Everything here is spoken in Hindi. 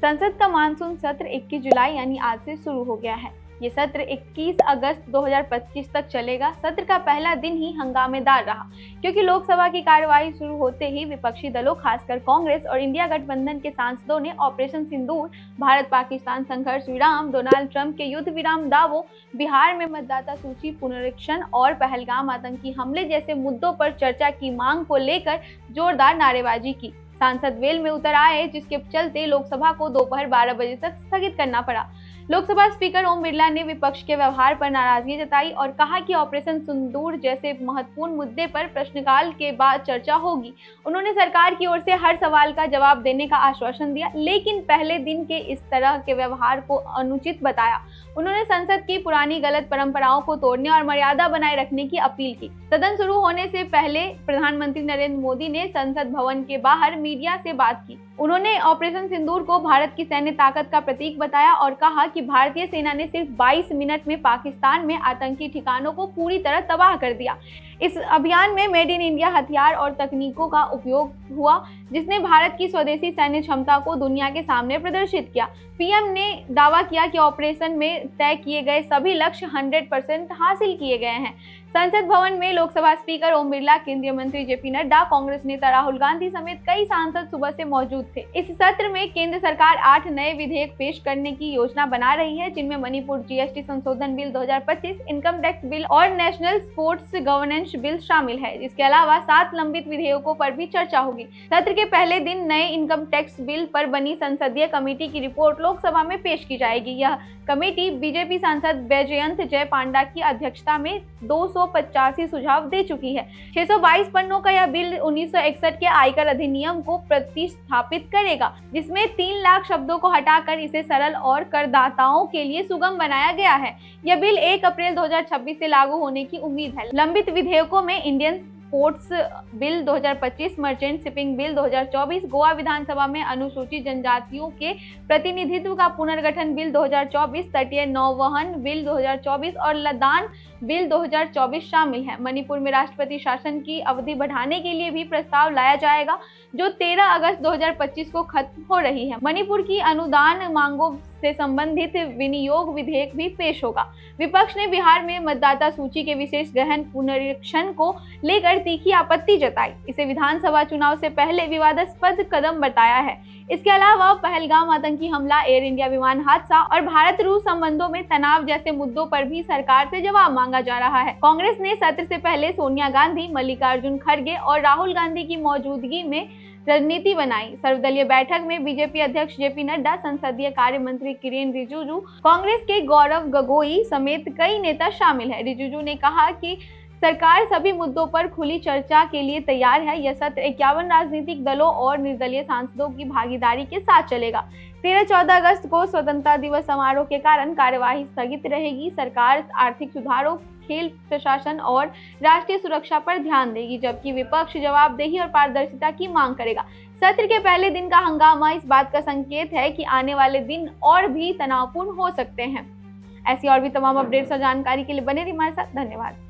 संसद का मानसून सत्र 21 जुलाई यानी आज से शुरू हो गया है। ये सत्र 21 अगस्त 2025 तक चलेगा। सत्र का पहला दिन ही हंगामेदार रहा, क्योंकि लोकसभा की कार्यवाही शुरू होते ही विपक्षी दलों, खासकर कांग्रेस और इंडिया गठबंधन के सांसदों ने ऑपरेशन सिंदूर, भारत पाकिस्तान संघर्ष विराम, डोनाल्ड ट्रंप के युद्ध विराम दावों, बिहार में मतदाता सूची पुनरीक्षण और पहलगाम आतंकी हमले जैसे मुद्दों पर चर्चा की मांग को लेकर जोरदार नारेबाजी की। सांसद वेल में उतर आए, जिसके चलते लोकसभा को दोपहर 12 बजे तक स्थगित करना पड़ा। लोकसभा स्पीकर ओम बिरला ने विपक्ष के व्यवहार पर नाराजगी जताई और कहा कि ऑपरेशन सिंदूर जैसे महत्वपूर्ण मुद्दे पर प्रश्नकाल के बाद चर्चा होगी। उन्होंने सरकार की ओर से हर सवाल का जवाब देने का आश्वासन दिया, लेकिन पहले दिन के इस तरह के व्यवहार को अनुचित बताया। उन्होंने संसद की पुरानी गलत परंपराओं को तोड़ने और मर्यादा बनाए रखने की अपील की। सदन शुरू होने से पहले प्रधानमंत्री नरेंद्र मोदी ने संसद भवन के बाहर मीडिया से बात की। उन्होंने ऑपरेशन सिंदूर को भारत की सैन्य ताकत का प्रतीक बताया और कहा कि भारतीय सेना ने सिर्फ 22 मिनट में पाकिस्तान में आतंकी ठिकानों को पूरी तरह तबाह कर दिया। इस अभियान में मेड इन इंडिया हथियार और तकनीकों का उपयोग हुआ, जिसने भारत की स्वदेशी सैन्य क्षमता को दुनिया के सामने प्रदर्शित किया। पीएम ने दावा किया कि ऑपरेशन में तय किए गए सभी लक्ष्य 100% हासिल किए गए हैं। संसद भवन में लोकसभा स्पीकर ओम बिरला, केंद्रीय मंत्री जेपी नड्डा, कांग्रेस नेता राहुल गांधी समेत कई सांसद सुबह से मौजूद थे। इस सत्र में केंद्र सरकार 8 नए विधेयक पेश करने की योजना बना रही है, जिनमें मणिपुर जीएसटी संशोधन बिल 2025, इनकम टैक्स बिल और नेशनल स्पोर्ट्स गवर्नेंस बिल शामिल है। इसके अलावा 7 लंबित विधेयकों पर भी चर्चा होगी। सत्र के पहले दिन नए इनकम टैक्स बिल पर बनी संसदीय कमेटी की रिपोर्ट लोकसभा में पेश की जाएगी। यह कमेटी बीजेपी सांसद वैजयंत जय पांडा की अध्यक्षता में 285 सुझाव दे चुकी है। 622 पन्नों का यह बिल 1961 के आयकर अधिनियम को प्रतिस्थापित करेगा, जिसमें 3 लाख शब्दों को हटाकर इसे सरल और करदाताओं के लिए सुगम बनाया गया है। यह बिल 1 अप्रैल 2026 से लागू होने की उम्मीद है। लंबित विधेयकों में Indian sports bill 2025, merchant shipping bill 2024, Goa विधानसभा में अनुसूचित जनजातियों के प्रतिनिधित्व का पुनर्गठन बिल 2024, तटीय नौवहन बिल 2024 और लदान बिल 2024 शामिल है। मणिपुर में राष्ट्रपति शासन की अवधि बढ़ाने के लिए भी प्रस्ताव लाया जाएगा, जो 13 अगस्त 2025 को खत्म हो रही है। मणिपुर की अनुदान मांगों से संबंधित विनियोग विधेयक भी पेश होगा। विपक्ष ने बिहार में मतदाता सूची के विशेष गहन पुनरीक्षण को लेकर तीखी आपत्ति जताई। इसे विधानसभा चुनाव से पहले विवादास्पद कदम बताया है। इसके अलावा पहलगाम आतंकी हमला, एयर इंडिया विमान हादसा और भारत रूस संबंधों में तनाव जैसे मुद्दों पर भी सरकार से जवाब मांगा जा रहा है। कांग्रेस ने सत्र से पहले सोनिया गांधी, मल्लिकार्जुन खड़गे और राहुल गांधी की मौजूदगी में रणनीति बनाई। सर्वदलीय बैठक में बीजेपी अध्यक्ष जेपी नड्डा, संसदीय कार्य मंत्री किरेन रिजिजू, कांग्रेस के गौरव गगोई समेत कई नेता शामिल हैं। रिजिजू ने कहा कि सरकार सभी मुद्दों पर खुली चर्चा के लिए तैयार है। यह सत्र 51 राजनीतिक दलों और निर्दलीय सांसदों की भागीदारी के साथ चलेगा। 13-14 अगस्त को स्वतंत्रता दिवस समारोह के कारण कार्यवाही स्थगित रहेगी। सरकार आर्थिक सुधारों, खेल प्रशासन और राष्ट्रीय सुरक्षा पर ध्यान देगी, जबकि विपक्ष जवाबदेही और पारदर्शिता की मांग करेगा। सत्र के पहले दिन का हंगामा इस बात का संकेत है कि आने वाले दिन और भी तनावपूर्ण हो सकते हैं। ऐसी और भी तमाम अपडेट्स और जानकारी के लिए बने रहिए हमारे साथ। धन्यवाद।